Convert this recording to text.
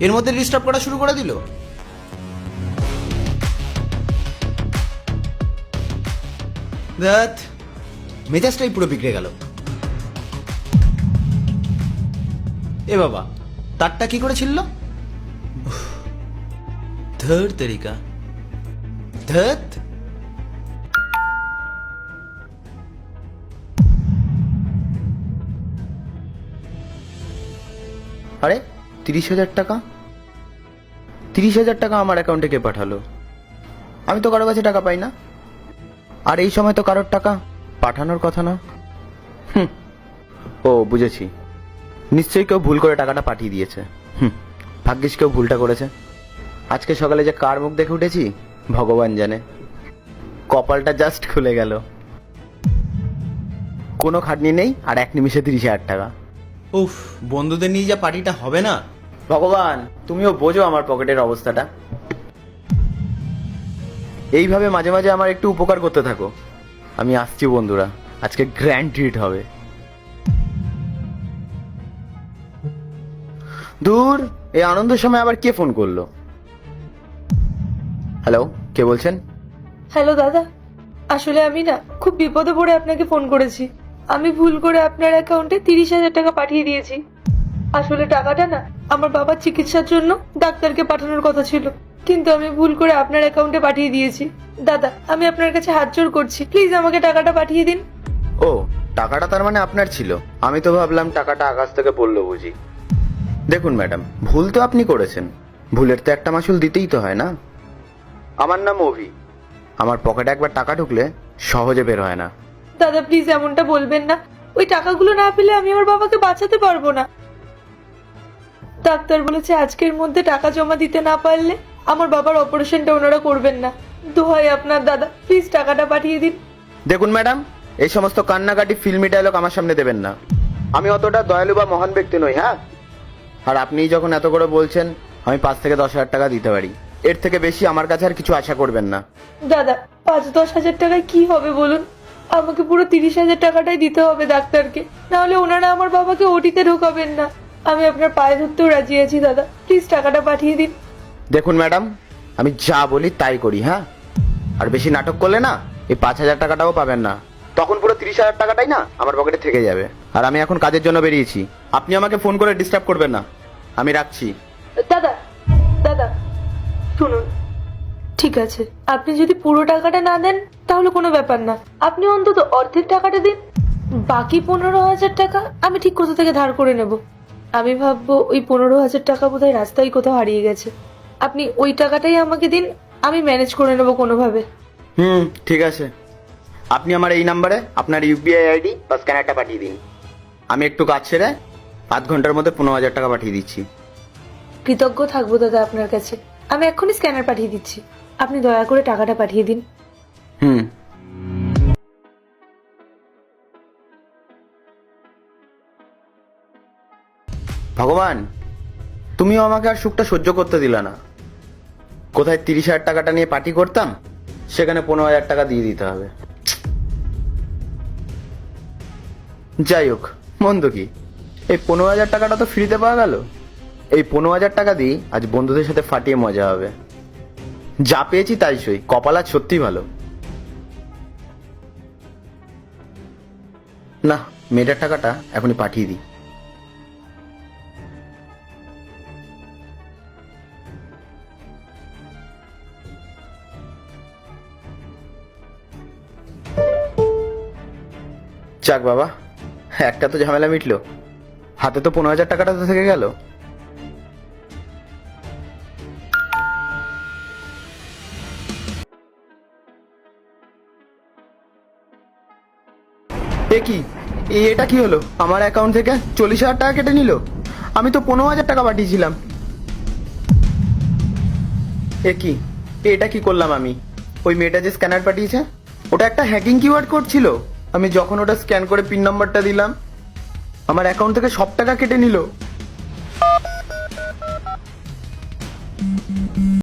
এর মধ্যে ডিস্টার্ব করা শুরু করে দিল। ধ্যাৎ, মেজাজটাই পুরো বিগড়ে গেল। এ বাবা, তারটা কি করে ছিল? ধর তরিকা, ধ্যাৎ। আরে 30,000 টাকা, 30,000 টাকা আমার অ্যাকাউন্টে কে পাঠালো? আমি তো কারো কাছে টাকা পাই না, আর এই সময় তো কারোর টাকা পাঠানোর কথা না। ও বুঝেছি, নিশ্চয়ই কেউ ভুল করে টাকাটা পাঠিয়ে দিয়েছে। ভাগ্যিস কেউ ভুলটা করেছে। আজকে সকালে যে কার মুখ দেখে উঠেছি ভগবান জানে, কপালটা জাস্ট খুলে গেল। কোনো খাটনি নেই, আর এক নিমিষে 30,000 টাকা। উফ, বন্ধুদের নিয়ে যা পার্টিটা হবে না। ভগবান, তুমিও বোঝো আমার পকেটের অবস্থাটা। এইভাবে মাঝে মাঝে আমার একটু উপকার করতে থাকো। আমি আসছি বন্ধুরা, আজকে গ্র্যান্ড ট্রিট হবে। দূর, এই আনন্দের সময় আবার কে ফোন করলো? হ্যালো, কে বলছেন? হ্যালো দাদা, আসলে আমি না খুব বিপদে পড়ে আপনাকে ফোন করেছি। আমি ভুল করে আপনার অ্যাকাউন্টে 30,000 টাকা পাঠিয়ে দিয়েছি। আসলে টাকাটা না আমার বাবার চিকিৎসার জন্য ডাক্তারকে পাঠানোর কথা ছিল, কিন্তু আমি ভুল করে আপনার অ্যাকাউন্টে পাঠিয়ে দিয়েছি। দাদা, আমি আপনার কাছে হাত জোড় করছি, প্লিজ আমাকে টাকাটা পাঠিয়ে দিন। ও, টাকাটা তার মানে আপনার ছিল। আমি তো ভাবলাম টাকাটা আকাশ থেকে পড়লো বুঝি। দেখুন ম্যাডাম, ভুল তো আপনি করেছেন, ভুলের তো একটা মাসুল দিতেই তো হয় না। আমার নাম অভি। আমার পকেটে একবার টাকা ঢুকলে সহজে বের হয় না। দাদা প্লিজ এমনটা বলবেন না। ওই টাকাগুলো না পেলে আমি আমার বাবাকে বাঁচাতে পারবো না। ডাক্তার বলেছে আজকের মধ্যে টাকা জমা দিতে না পারলে আমার বাবার অপারেশনটা ওনারা করবেন না। দোহাই আপনার দাদা, প্লিজ টাকাটা পাঠিয়ে দিন। দেখুন ম্যাডাম, এই সমস্ত কান্নাকাটি ফিল্মি ডায়লগ আমার সামনে দেবেন না। আমি অতটা দয়ালু বা মহান ব্যক্তি নই, হ্যাঁ। আর আপনি যখন এত করে বলছেন, আমি 5 থেকে 10,000 টাকা দিতে পারি। এর থেকে বেশি আমার কাছে আর কিছু আশা করবেন না। দাদা, 5-10 হাজার টাকায় কি হবে বলুন? আমাকে পুরো 30,000 টাকাটাই দিতে হবে ডাক্তারকে, নাহলে ওনারা আমার বাবাকে ওটিতে ঢোকাবেন না। আমি আপনার পায়ে ধরতেও রাজি আছি দাদা, প্লিজ টাকাটা পাঠিয়ে দিন। দেখুন ম্যাডাম, আমি যা বলি তাই করি, হ্যাঁ। আর বেশি নাটক করলে না, এই 5,000 টাকাটাও পাবেন না। তখন পুরো 30,000 টাকাটাই না আমার পকেটে থেকে যাবে। আর আমি এখন কাজের জন্য বেরিয়েছি, আপনি আমাকে ফোন করে ডিস্টার্ব করবেন না। আমি রাখছি। দাদা, দাদা শুনুন, ঠিক আছে, আপনি যদি পুরো টাকাটা না দেন তাহলে কোনো ব্যাপার না, আপনি অন্তত অর্ধেক টাকাটা দিন। বাকি 15,000 টাকা আমি ঠিক কোথা থেকে ধার করে নেব। আমি ভাববো ওই 15,000 টাকা বোধহয় রাস্তায় কোথাও হারিয়ে গেছে। আপনি ওই টাকাটাই আমাকে দিন, আমি ম্যানেজ করে নেবো কোনোভাবে। ঠিক আছে। আপনি আমার এই নাম্বারে আপনার ইউপিআই আইডি বা স্ক্যানারটা পাঠিয়ে দিন। আমি একটু কাজ সেরে 5 ঘন্টার মধ্যে 15,000 টাকা পাঠিয়ে দিচ্ছি। কৃতজ্ঞ থাকবো দাদা আপনার কাছে। আমি এক্ষুনি স্ক্যানার পাঠিয়ে দিচ্ছি, আপনি দয়া করে টাকাটা পাঠিয়ে দিন। ভগবান, তুমিও আমাকে আর সুখটা সহ্য করতে দিলা না। কোথায় 30,000 টাকাটা নিয়ে পার্টি করতাম, সেখানে 15,000 টাকা দিয়ে দিতে হবে। যাই হোক, মন্দ কি, এই 15,000 টাকাটা তো ফ্রিতে পাওয়া গেল। এই 15,000 টাকা দিয়ে আজ বন্ধুদের সাথে ফাটিয়ে মজা হবে। যা পেয়েছি তাই সই, কপাল আজ সত্যি ভালো। না, মেয়েটার টাকাটা এখনই পাঠিয়ে দিই। যাক বাবা, একটা তো ঝামেলা মিটলো। হাতে তো 15,000 টাকাটা তো থেকে গেল। কি, এটা কি হলো? আমার অ্যাকাউন্ট থেকে 40,000 টাকা কেটে নিল। আমি তো 15,000 টাকা পাঠিয়েছিলাম। কি, এটা কি করলাম আমি? ওই মেয়েটা যে স্ক্যানার পাঠিয়েছে, ওটা একটা হ্যাকিং কিওয়ার্ড কোড ছিল। আমি যখন ওটা স্ক্যান করে পিন নাম্বারটা দিলাম, আমার অ্যাকাউন্ট থেকে সব টাকা কেটে নিল।